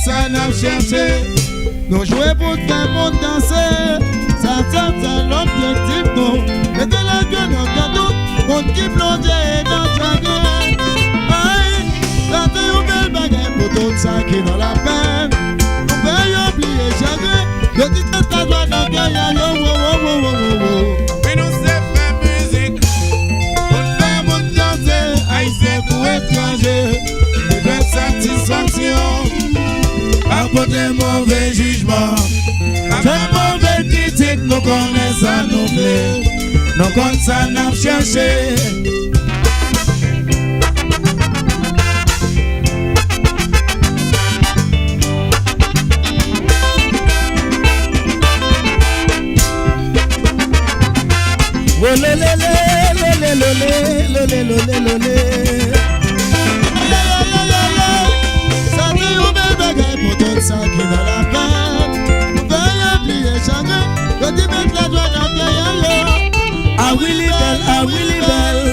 ça n'a cherché. Nous jouons pour faire mon danser. Ça c'est l'objectif, nous. Mettez la gueule dans le cadeau. On qui plongeait dans le chagrin. Aïe, ça c'est une belle baguette pour tout ça qui est dans la peine. On peut oublier chagrin. Le dit que ça doit dans le gaillard. Mais nous c'est faire musique. On fait mon danser. Aïe, c'est pour étranger. De satisfaction, à côté mauvais jugement, avec mauvais critique, nous connaissons à nous plaît, nous connaissons à nous chercher. Ça qui dans la peine, veuillez oublier chacun, que tu mettes la joie dans le cœur. Ah Willy Bell,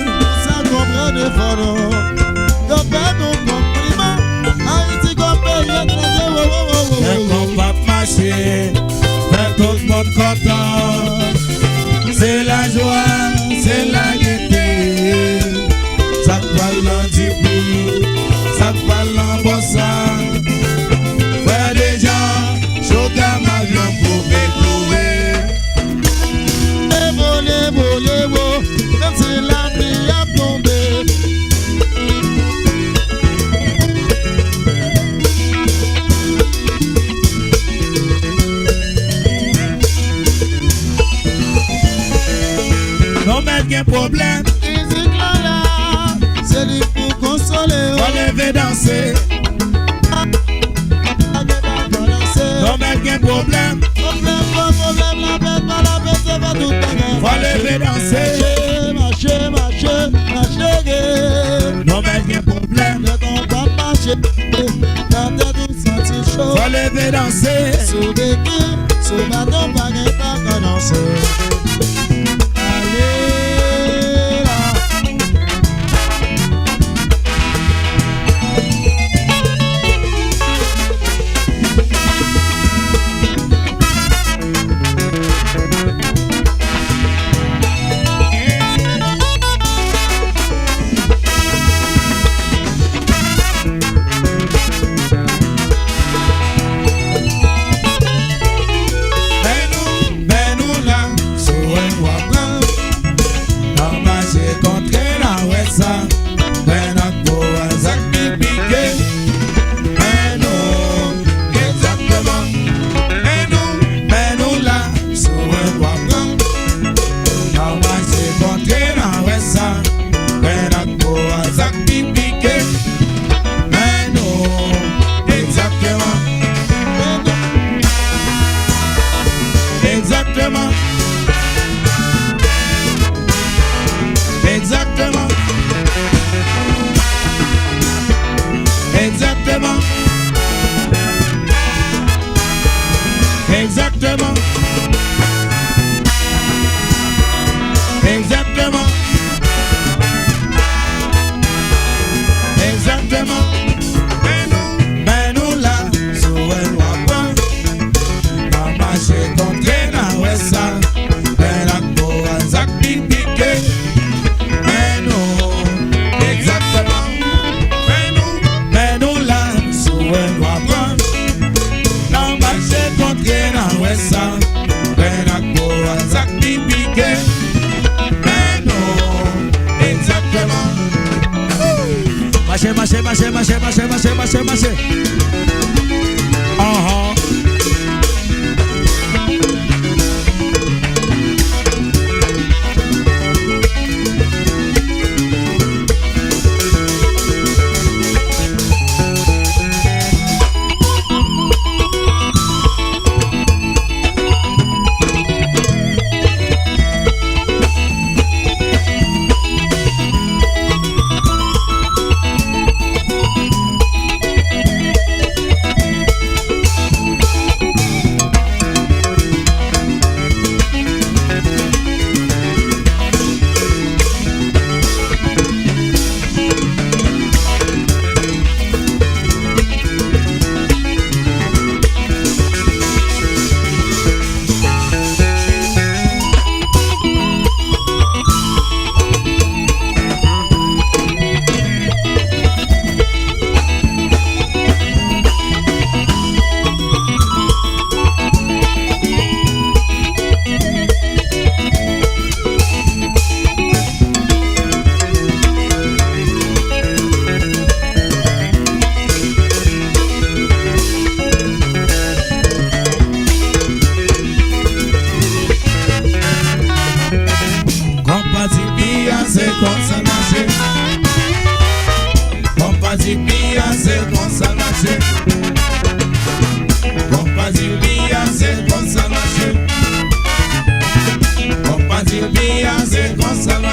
problème. Musique là, c'est lui pour consoler. Faut lever danser. Non mais quel problème. Problème, la bête, c'est pas tout le Faut lever danser. Marcher. Non mais quel problème. Ne t'en pas marcher. Quand t'es tout senti chaud. Faut lever danser. Sous béquille, sous bâton, pas qu'à danser. Allez là.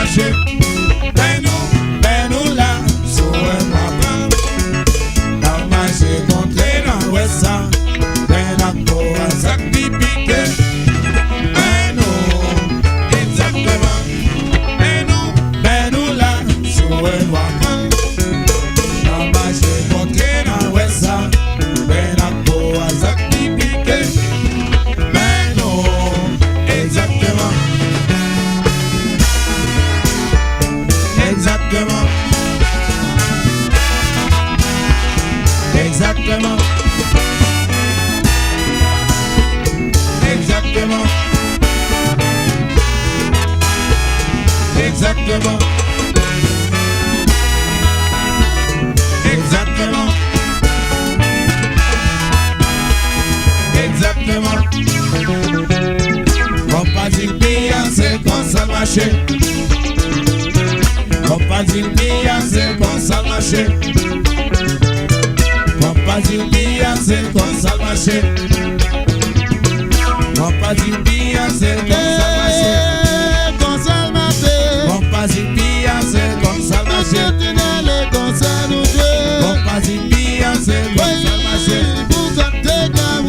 Marcher. Exactement. Exactement. Exactement. Comme pas dire bien, c'est comme ça marche. c'est comme ça marché. On pas dit bien, c'est comme ça marché. Comme ça marché. On pas dit bien, c'est comme ça marché. Comme ça nous deux. On pas dit bien, c'est comme ça marché. Vous êtes gars,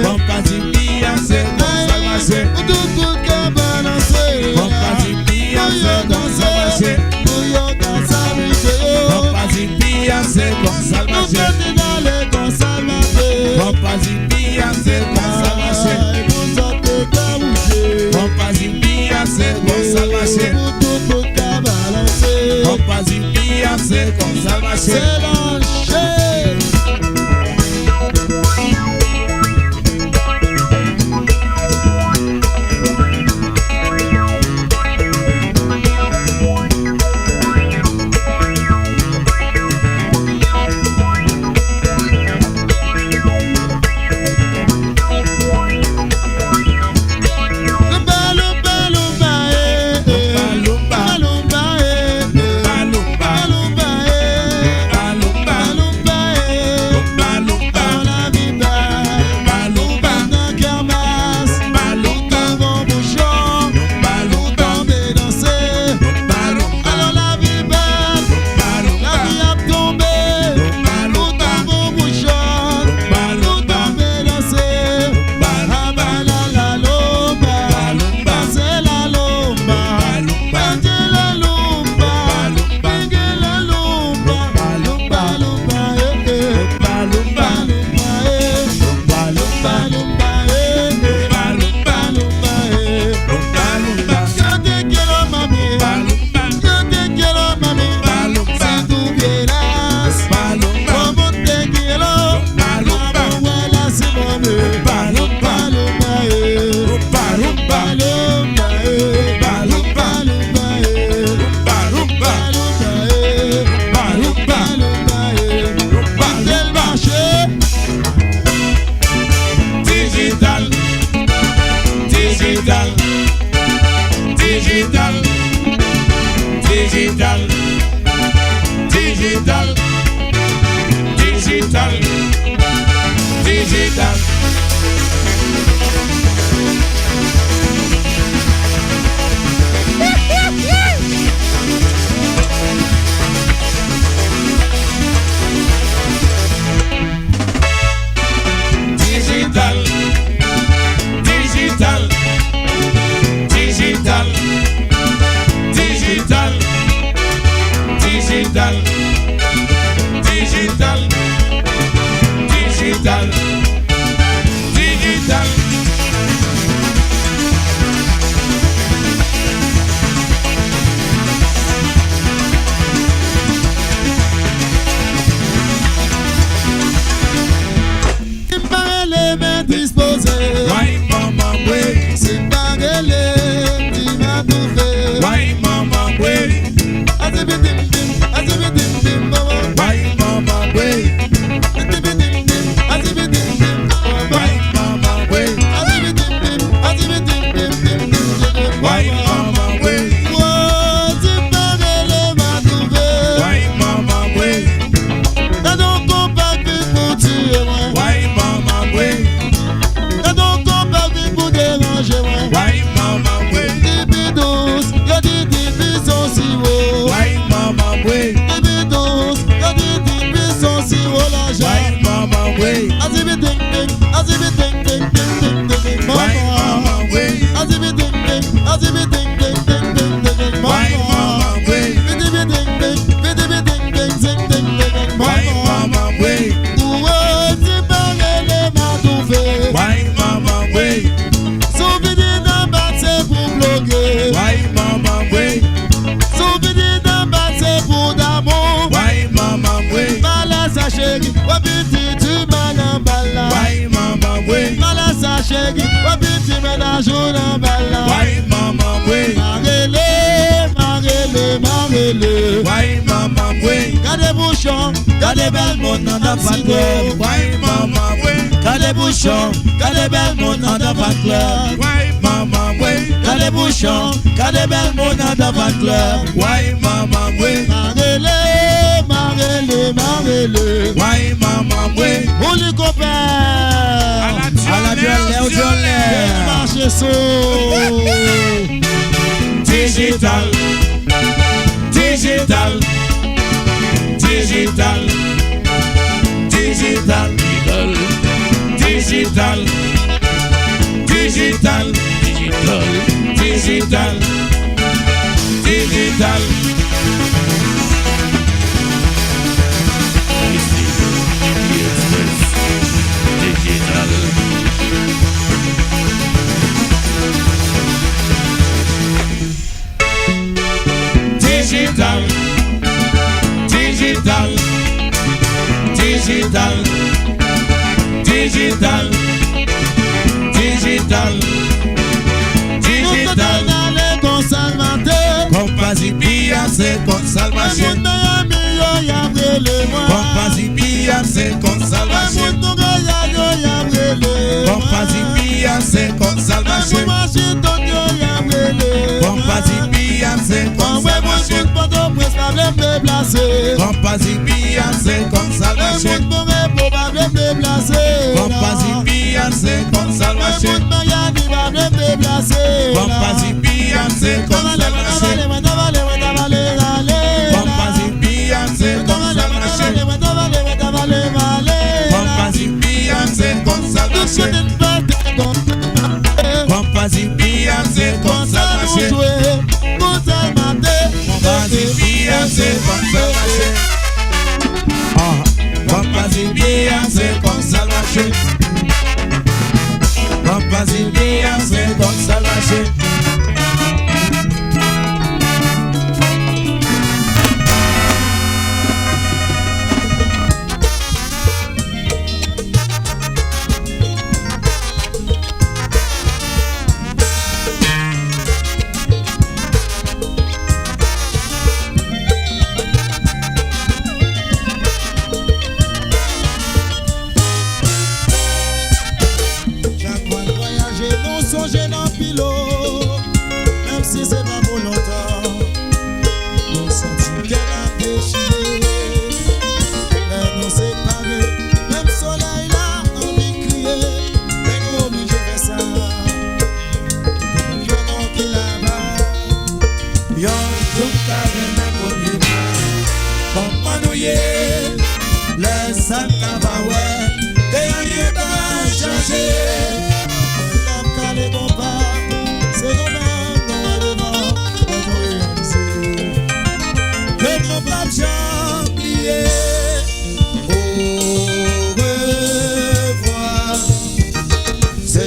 on pas dit bien, c'est comme ça marché. tout qu'à balancer. On pas dit bien, c'est comme ça marché. On pas dit bien, c'est comme ça marché. On pas dit bien, c'est comme ça marché. On pas dit bien, c'est comme ça marché. On pas dit bien, c'est comme ça marché. Gardez belle monde dans la fan club. Why mama way? Gardez bouchon, gardez belle monde dans la fan club. Why mama way? Gardez bouchon, gardez belle monde dans la fan club. Why mama way? Marele, marele, marele. Why mama way? Pour les copains Marché so. Digital, digital, digital, digital, digital, digital, digital, digital. Digital, digital, digital, digital, digital, digital. Compasipia c'est consalvation. Compasipia c'est consalvation. Compasipia c'est consalvation. Compasipia c'est consalvation. Compasipia c'est consalvation. Compasipia c'est consalvation. Compasipia c'est consalvation. Compasipia c'est consalvation. Compasipia c'est consalvation. Compasipia c'est consalvation. Compasipia c'est consalvation. Compasipia c'est consalvation. Compasipia c'est consalvation.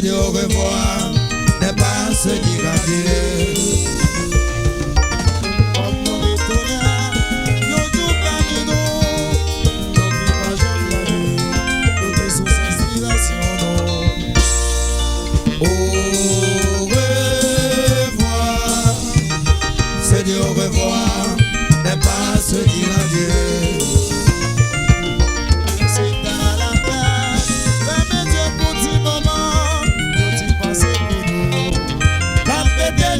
Au revoir, n'est pas se dire adieu. Au revoir, n'est pas se dire adieu. Au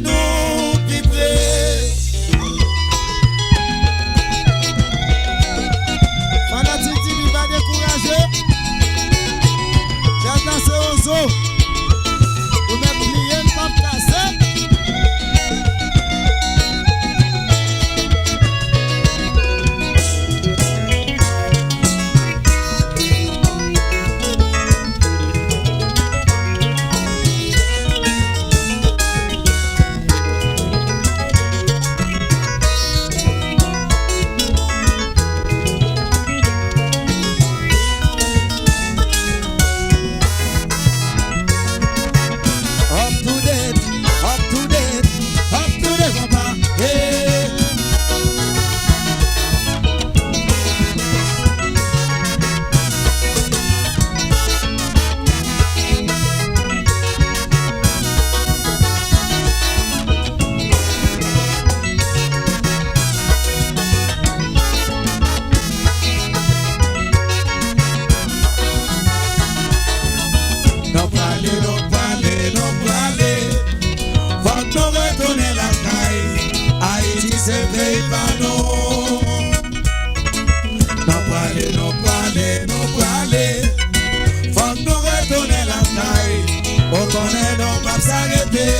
s'arrêter.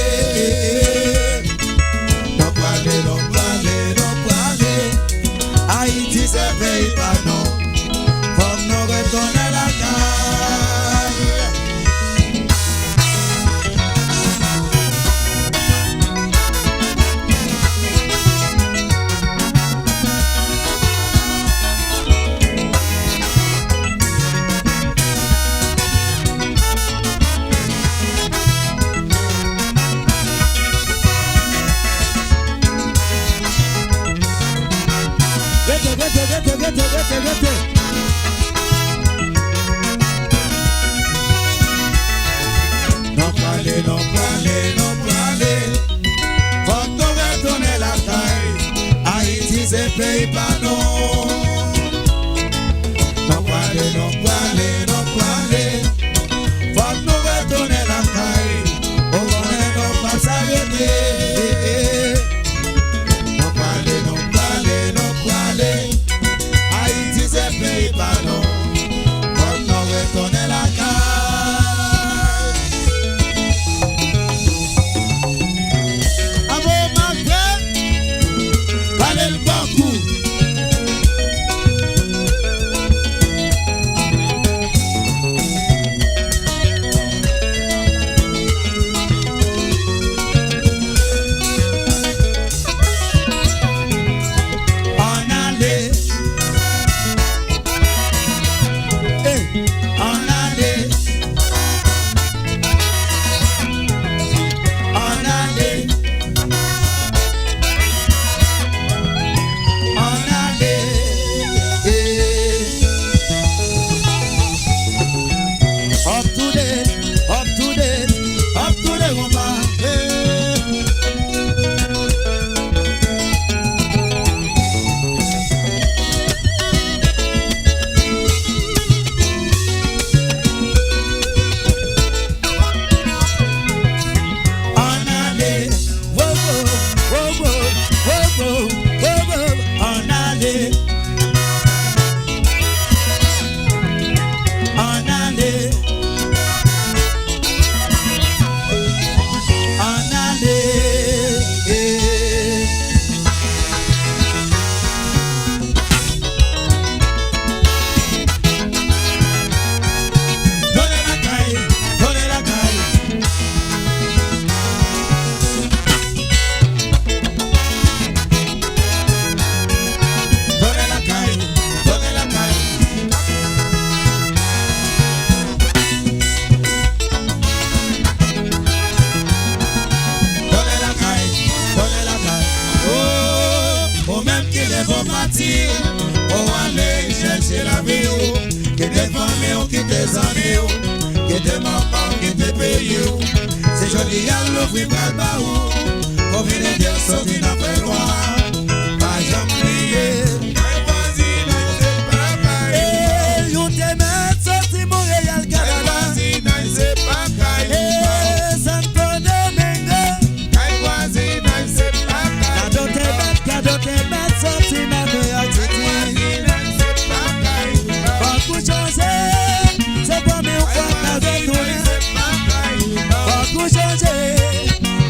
Non parler, non parler, non parler. Haïti c'est pays pas non. Faut nous retourner la caille. Gete. Non parler, non parler, non parler. Faut nous retourner la caille. Haïti c'est pays pas non. Non parler, non parler, non parler. Faut nous retourner la caille. Au moins non pas s'arrêter. Non parler, non parler, non parler. Haïti c'est pays pas non. Faut nous retourner la caille. Avo Macron, parlez le bon coup. Oh, allez chercher la vie, que des familles, que des amis, que des mamans, que des pays. C'est joli à l'ouvrir par le baou, pour venir dire sortir n'a pas loin. Pas jamais plier. My voisine, c'est pas pareil. You te mets sorti Montréal, Canada. My voisine, c'est pas pareil. Santo Domingo. My voisine, c'est pas pareil. Cadeau te met sorti Montréal. C'est pas mieux qu'on a retourné. Faut changer,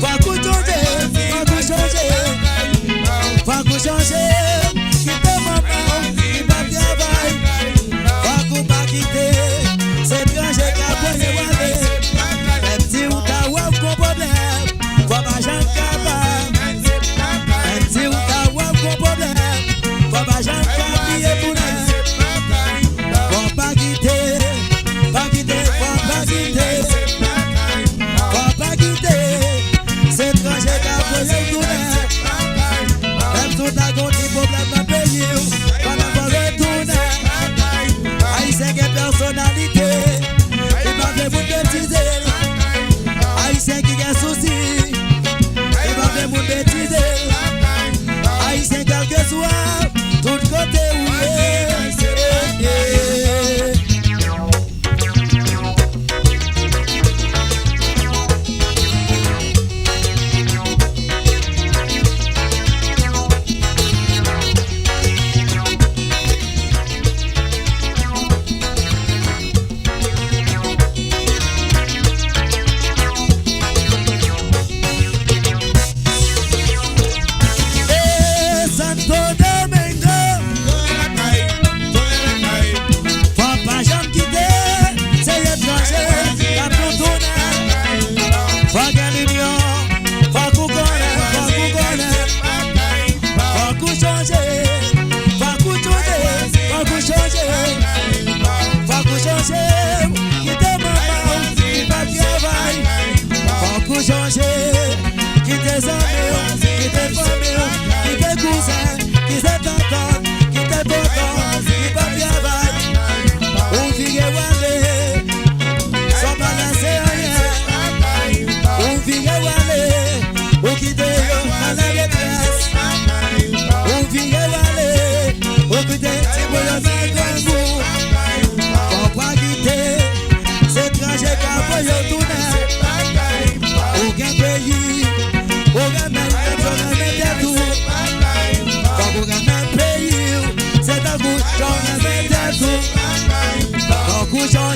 faut changer, faut changer.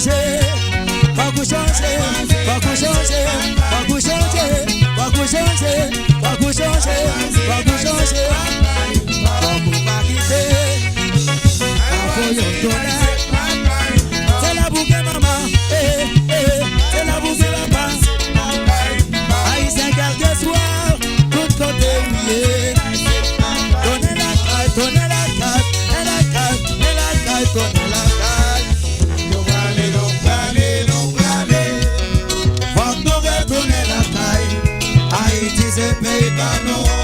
changer, pas qu'on changer, pas qu'on changer, pas qu'on changer, pas qu'on changer, pas qu'on changer, pas qu'on changer. Comme vous pas quitter, c'est la boucle maman, c'est la boucle papa. Haïtien garde soir, tout côté oublié. Donnez la carte, donnez la carte, et la carte, et la carte, donnez la carte. Nous allons, Faut que nous retourner la taille. Haïti c'est pays pas nous.